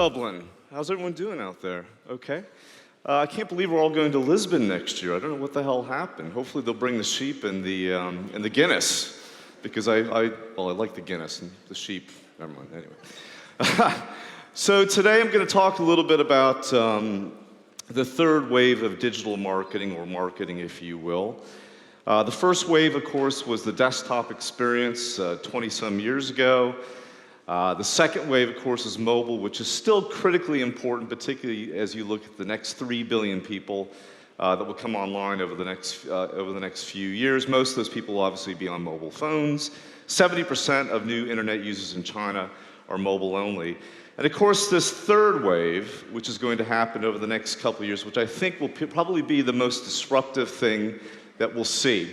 Dublin. How's everyone doing out there? Okay. I can't believe we're all going to Lisbon next year. I don't know what the hell happened. Hopefully they'll bring the sheep and the Guinness, because I like the Guinness and the sheep. Never mind. Anyway. So today I'm going to talk a little bit about the third wave of digital marketing, or marketing, if you will. The first wave, of course, was the desktop experience 20-some years ago. The second wave, of course, is mobile, which is still critically important, particularly as you look at the next 3 billion people that will come online over the next few years. Most of those people will obviously be on mobile phones. 70% of new internet users in China are mobile only. And of course, this third wave, which is going to happen over the next couple of years, which I think will probably be the most disruptive thing that we'll see.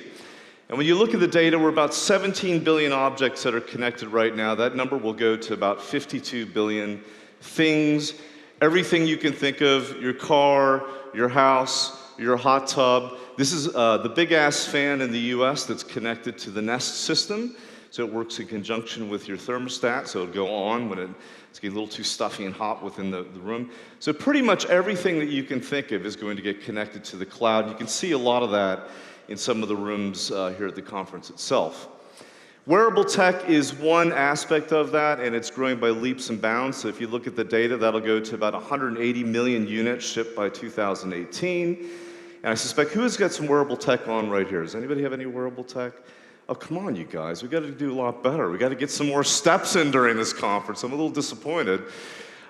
And when you look at the data, we're about 17 billion objects that are connected right now. That number will go to about 52 billion things. Everything you can think of, your car, your house, your hot tub. This is the big-ass fan in the US that's connected to the Nest system. So it works in conjunction with your thermostat, so it'll go on when it's getting a little too stuffy and hot within the room. So pretty much everything that you can think of is going to get connected to the cloud. You can see a lot of that in some of the rooms here at the conference itself. Wearable tech is one aspect of that, and it's growing by leaps and bounds. So if you look at the data, that'll go to about 180 million units shipped by 2018. And I suspect, who has got some wearable tech on right here? Does anybody have any wearable tech? Oh, come on, you guys. We've got to do a lot better. We've got to get some more steps in during this conference. I'm a little disappointed.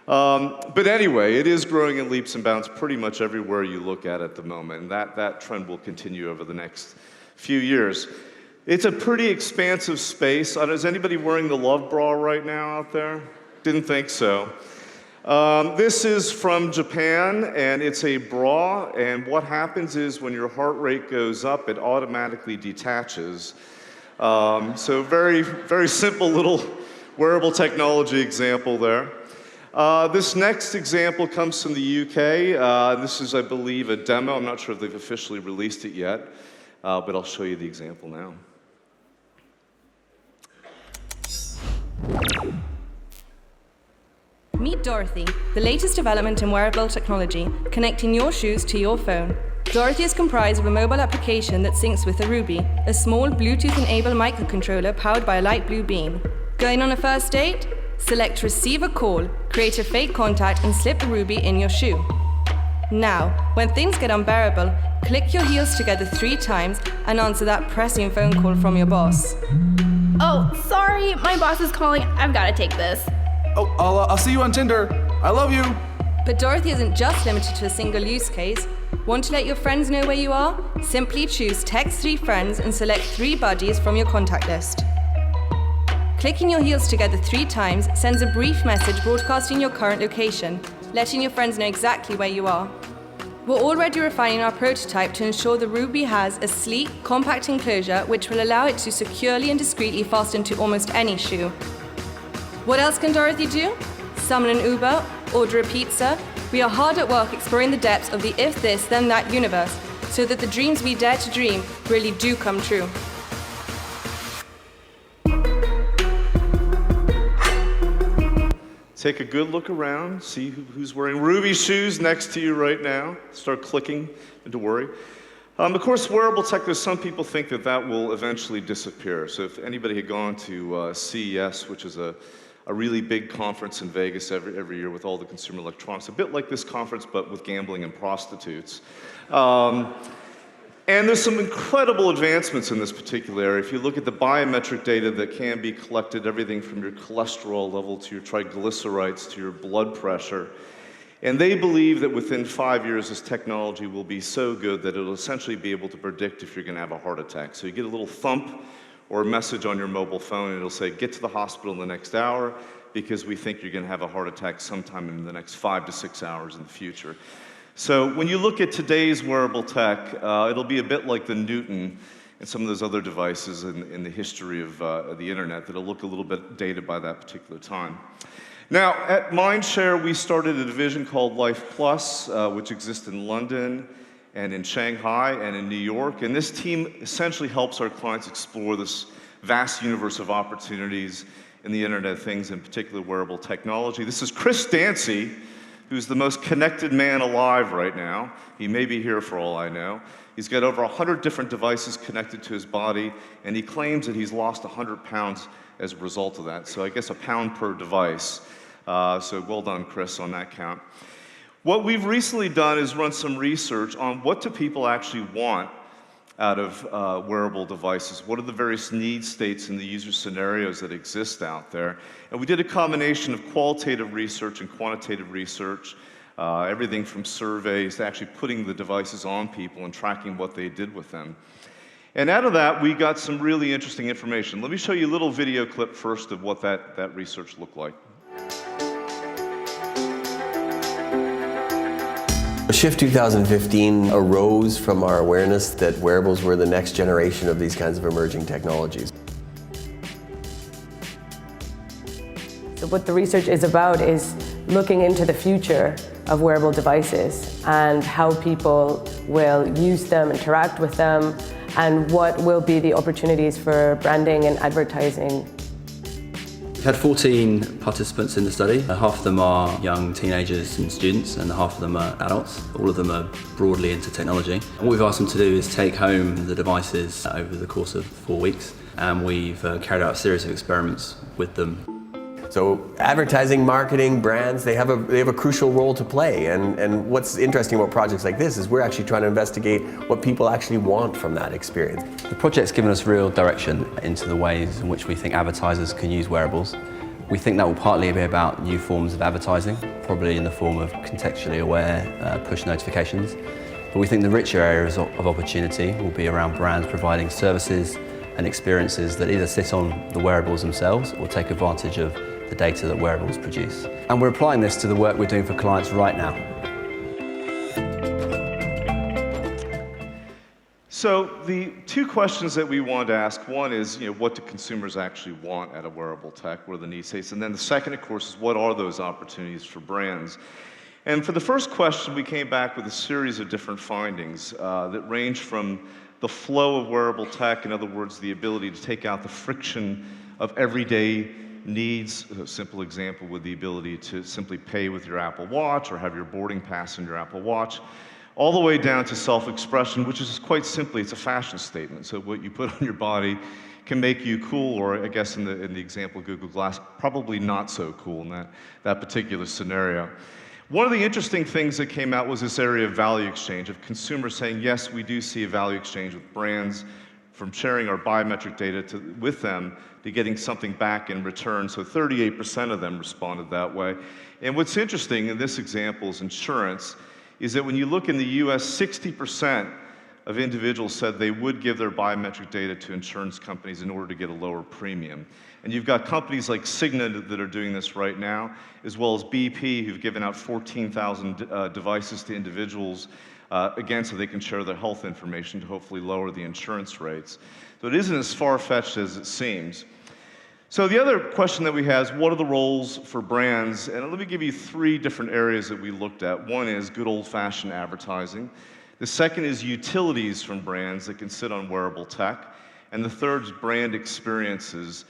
But anyway, it is growing in leaps and bounds pretty much everywhere you look at the moment. And that trend will continue over the next few years. It's a pretty expansive space. Is anybody wearing the Love Bra right now out there? Didn't think so. This is from Japan, and it's a bra. And what happens is when your heart rate goes up, it automatically detaches. So very, very simple little wearable technology example there. This next example comes from the UK. This is, I believe, a demo. I'm not sure if they've officially released it yet, but I'll show you the example now. Meet Dorothy, the latest development in wearable technology, connecting your shoes to your phone. Dorothy is comprised of a mobile application that syncs with a Ruby, a small Bluetooth-enabled microcontroller powered by a light blue beam. Going on a first date? Select Receive a Call, create a fake contact, and slip the Ruby in your shoe. Now, when things get unbearable, click your heels together 3 times and answer that pressing phone call from your boss. Oh, sorry, my boss is calling. I've got to take this. Oh, I'll see you on Tinder. I love you. But Dorothy isn't just limited to a single use case. Want to let your friends know where you are? Simply choose Text 3 Friends and select 3 buddies from your contact list. Clicking your heels together 3 times sends a brief message broadcasting your current location, letting your friends know exactly where you are. We're already refining our prototype to ensure the Ruby has a sleek, compact enclosure which will allow it to securely and discreetly fasten to almost any shoe. What else can Dorothy do? Summon an Uber, order a pizza. We are hard at work exploring the depths of the if this, then that universe, so that the dreams we dare to dream really do come true. Take a good look around, see who's wearing Ruby shoes next to you right now. Start clicking, don't worry. Of course, wearable tech, there's some people think that will eventually disappear. So if anybody had gone to CES, which is a really big conference in Vegas every year with all the consumer electronics, a bit like this conference, but with gambling and prostitutes. And there's some incredible advancements in this particular area. If you look at the biometric data that can be collected, everything from your cholesterol level to your triglycerides to your blood pressure. And they believe that within 5 years, this technology will be so good that it'll essentially be able to predict if you're going to have a heart attack. So you get a little thump or a message on your mobile phone, and it'll say, get to the hospital in the next hour because we think you're going to have a heart attack sometime in the next 5 to 6 hours in the future. So when you look at today's wearable tech, it'll be a bit like the Newton and some of those other devices in the history of the internet that'll look a little bit dated by that particular time. Now, at Mindshare, we started a division called Life Plus, which exists in London and in Shanghai and in New York. And this team essentially helps our clients explore this vast universe of opportunities in the Internet of Things, in particular wearable technology. This is Chris Dancy, who's the most connected man alive right now. He may be here for all I know. He's got over 100 different devices connected to his body, and he claims that he's lost 100 pounds as a result of that. So I guess a pound per device. So well done, Chris, on that count. What we've recently done is run some research on what do people actually want out of wearable devices. What are the various need states and the user scenarios that exist out there? And we did a combination of qualitative research and quantitative research, everything from surveys to actually putting the devices on people and tracking what they did with them. And out of that, we got some really interesting information. Let me show you a little video clip first of what that research looked like. Shift 2015 arose from our awareness that wearables were the next generation of these kinds of emerging technologies. So what the research is about is looking into the future of wearable devices and how people will use them, interact with them, and what will be the opportunities for branding and advertising. We had 14 participants in the study. Half of them are young teenagers and students, and half of them are adults. All of them are broadly into technology. And what we've asked them to do is take home the devices over the course of 4 weeks, and we've carried out a series of experiments with them. So advertising, marketing, brands, they have a crucial role to play. And what's interesting about projects like this is we're actually trying to investigate what people actually want from that experience. The project's given us real direction into the ways in which we think advertisers can use wearables. We think that will partly be about new forms of advertising, probably in the form of contextually aware push notifications. But we think the richer areas of opportunity will be around brands providing services and experiences that either sit on the wearables themselves or take advantage of the data that wearables produce. And we're applying this to the work we're doing for clients right now. So the two questions that we wanted to ask, one is, what do consumers actually want out of wearable tech? What are the need states? And then the second, of course, is what are those opportunities for brands? And for the first question, we came back with a series of different findings that range from the flow of wearable tech, in other words, the ability to take out the friction of everyday needs. A simple example would the ability to simply pay with your Apple Watch or have your boarding pass in your Apple Watch, all the way down to self-expression, which is quite simply, it's a fashion statement. So what you put on your body can make you cool, or I guess in the example of Google Glass, probably not so cool in that particular scenario. One of the interesting things that came out was this area of value exchange, of consumers saying, yes, we do see a value exchange with brands, from sharing our biometric data with them to getting something back in return. So 38% of them responded that way. And what's interesting in this example is insurance, is that when you look in the US, 60% of individuals said they would give their biometric data to insurance companies in order to get a lower premium. And you've got companies like Cigna that are doing this right now, as well as BP, who've given out 14,000 devices to individuals, again, so they can share their health information to hopefully lower the insurance rates. So it isn't as far-fetched as it seems. So the other question that we have is, what are the roles for brands? And let me give you 3 different areas that we looked at. One is good old-fashioned advertising. The second is utilities from brands that can sit on wearable tech. And the third is brand experiences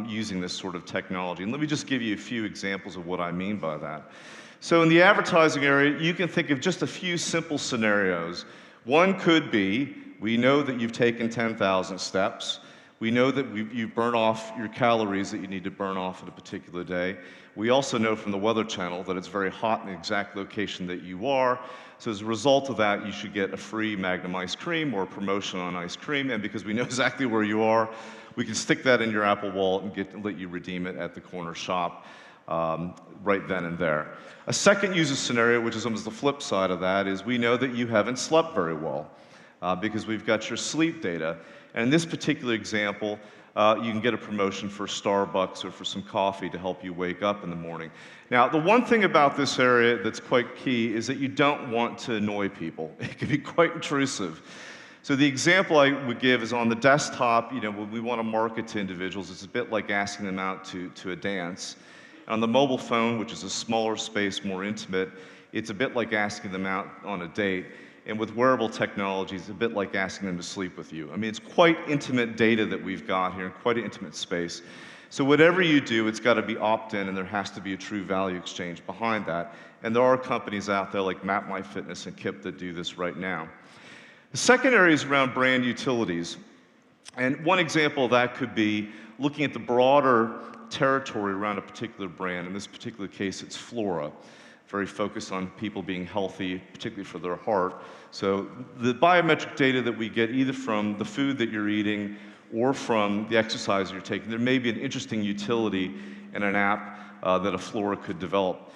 using this sort of technology. And let me just give you a few examples of what I mean by that. So in the advertising area, you can think of just a few simple scenarios. One could be, we know that you've taken 10,000 steps. We know that you burn off your calories that you need to burn off at a particular day. We also know from the Weather Channel that it's very hot in the exact location that you are. So as a result of that, you should get a free Magnum ice cream or a promotion on ice cream. And because we know exactly where you are, we can stick that in your Apple Wallet and let you redeem it at the corner shop right then and there. A second user scenario, which is almost the flip side of that, is we know that you haven't slept very well because we've got your sleep data. And in this particular example, you can get a promotion for Starbucks or for some coffee to help you wake up in the morning. Now, the one thing about this area that's quite key is that you don't want to annoy people. It can be quite intrusive. So the example I would give is on the desktop, when we want to market to individuals, it's a bit like asking them out to a dance. On the mobile phone, which is a smaller space, more intimate, it's a bit like asking them out on a date. And with wearable technology, it's a bit like asking them to sleep with you. I mean, it's quite intimate data that we've got here, and quite an intimate space. So whatever you do, it's got to be opt-in, and there has to be a true value exchange behind that. And there are companies out there like MapMyFitness and Kip that do this right now. The second area is around brand utilities. And one example of that could be looking at the broader territory around a particular brand. In this particular case, it's Flora, very focused on people being healthy, particularly for their heart. So the biometric data that we get either from the food that you're eating or from the exercise you're taking, there may be an interesting utility in an app that a Flora could develop.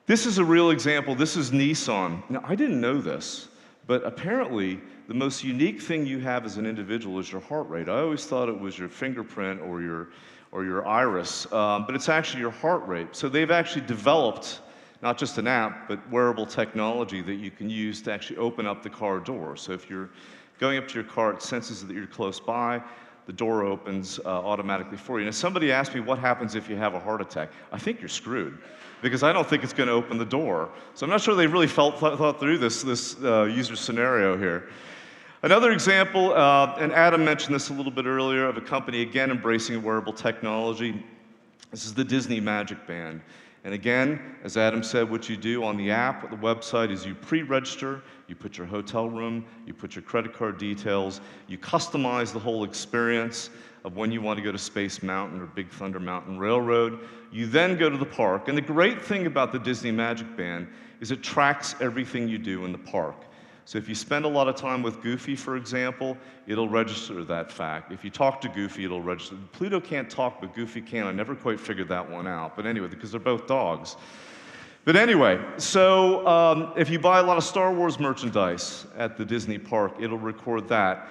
This is a real example. This is Nissan. Now, I didn't know this, but apparently the most unique thing you have as an individual is your heart rate. I always thought it was your fingerprint or your iris, but it's actually your heart rate. So they've actually developed not just an app, but wearable technology that you can use to actually open up the car door. So if you're going up to your car, it senses that you're close by, the door opens automatically for you. And if somebody asked me what happens if you have a heart attack, I think you're screwed, because I don't think it's going to open the door. So I'm not sure they really thought through this user scenario here. Another example, and Adam mentioned this a little bit earlier, of a company, again, embracing wearable technology. This is the Disney Magic Band. And again, as Adam said, what you do on the app, the website, is you pre-register, you put your hotel room, you put your credit card details, you customize the whole experience of when you want to go to Space Mountain or Big Thunder Mountain Railroad. You then go to the park. And the great thing about the Disney Magic Band is it tracks everything you do in the park. So if you spend a lot of time with Goofy, for example, it'll register that fact. If you talk to Goofy, it'll register. Pluto can't talk, but Goofy can. I never quite figured that one out. But anyway, because they're both dogs. But anyway, so if you buy a lot of Star Wars merchandise at the Disney park, it'll record that.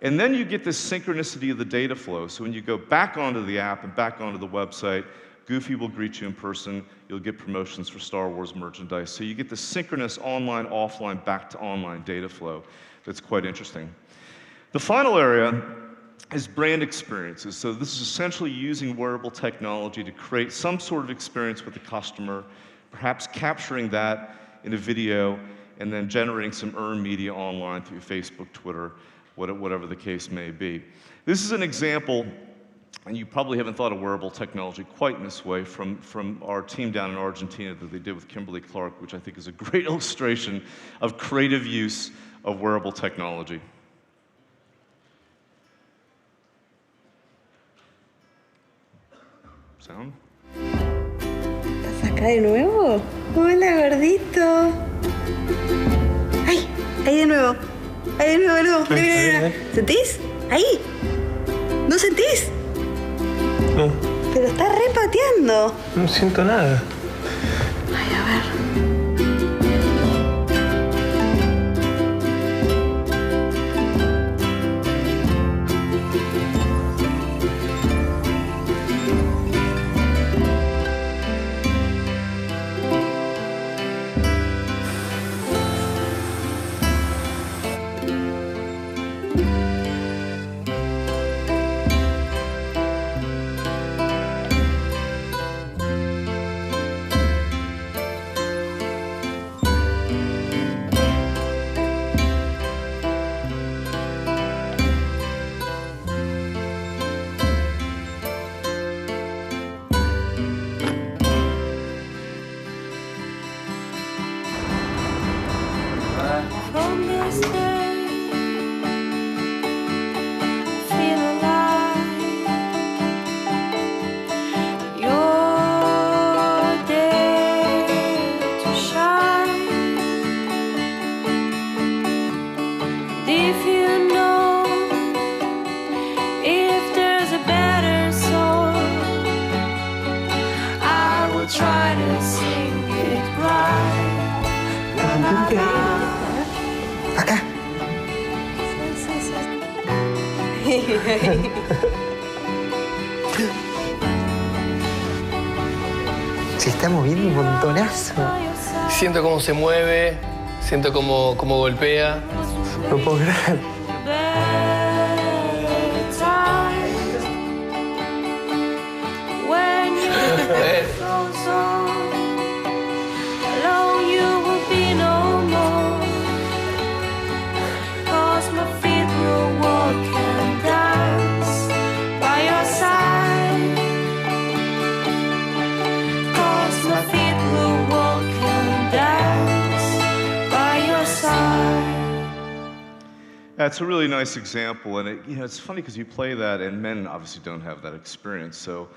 And then you get this synchronicity of the data flow. So when you go back onto the app and back onto the website, Goofy will greet you in person. You'll get promotions for Star Wars merchandise. So you get the synchronous online, offline, back to online data flow. That's quite interesting. The final area is brand experiences. So this is essentially using wearable technology to create some sort of experience with the customer, perhaps capturing that in a video, and then generating some earned media online through Facebook, Twitter, whatever the case may be. This is an example, and you probably haven't thought of wearable technology quite in this way, from our team down in Argentina that they did with Kimberly Clark, which I think is a great illustration of creative use of wearable technology. Sound? ¿Estás acá de nuevo? Hola, gordito. ¡Ay! Ahí de nuevo. Ahí de nuevo, de nuevo. Mira, mira, mira. ¿Sentís? Ahí. ¿No sentís? No. Pero está repateando. No siento nada. Ay, a ver. From this day, feel alive. You're there to shine. If you know, if there's a better song, I will try to sing it right. La, la, la. Acá. Se está moviendo un montonazo. Siento cómo se mueve, siento cómo golpea. No puedo creer. That's a really nice example, and it's funny because you play that, and men obviously don't have that experience. So,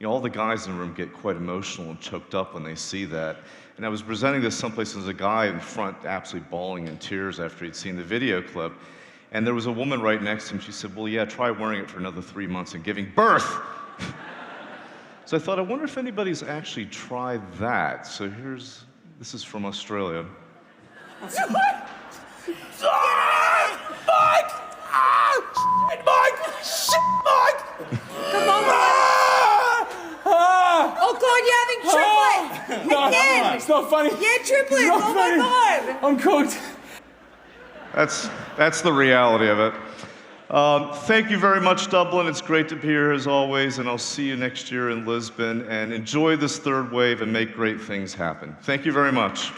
all the guys in the room get quite emotional and choked up when they see that. And I was presenting this someplace, and there's a guy in front absolutely bawling in tears after he'd seen the video clip. And there was a woman right next to him. She said, "Well, yeah, try wearing it for another 3 months and giving birth." So I thought, I wonder if anybody's actually tried that. So this is from Australia. Mike! Mike! Shit, Mike! Come on, oh God, you're having triplets! No, Again! it's not funny. Yeah, triplets! Not Oh funny. my God! I'm cooked. That's the reality of it. Thank you very much, Dublin. It's great to be here as always, and I'll see you next year in Lisbon. And enjoy this third wave and make great things happen. Thank you very much.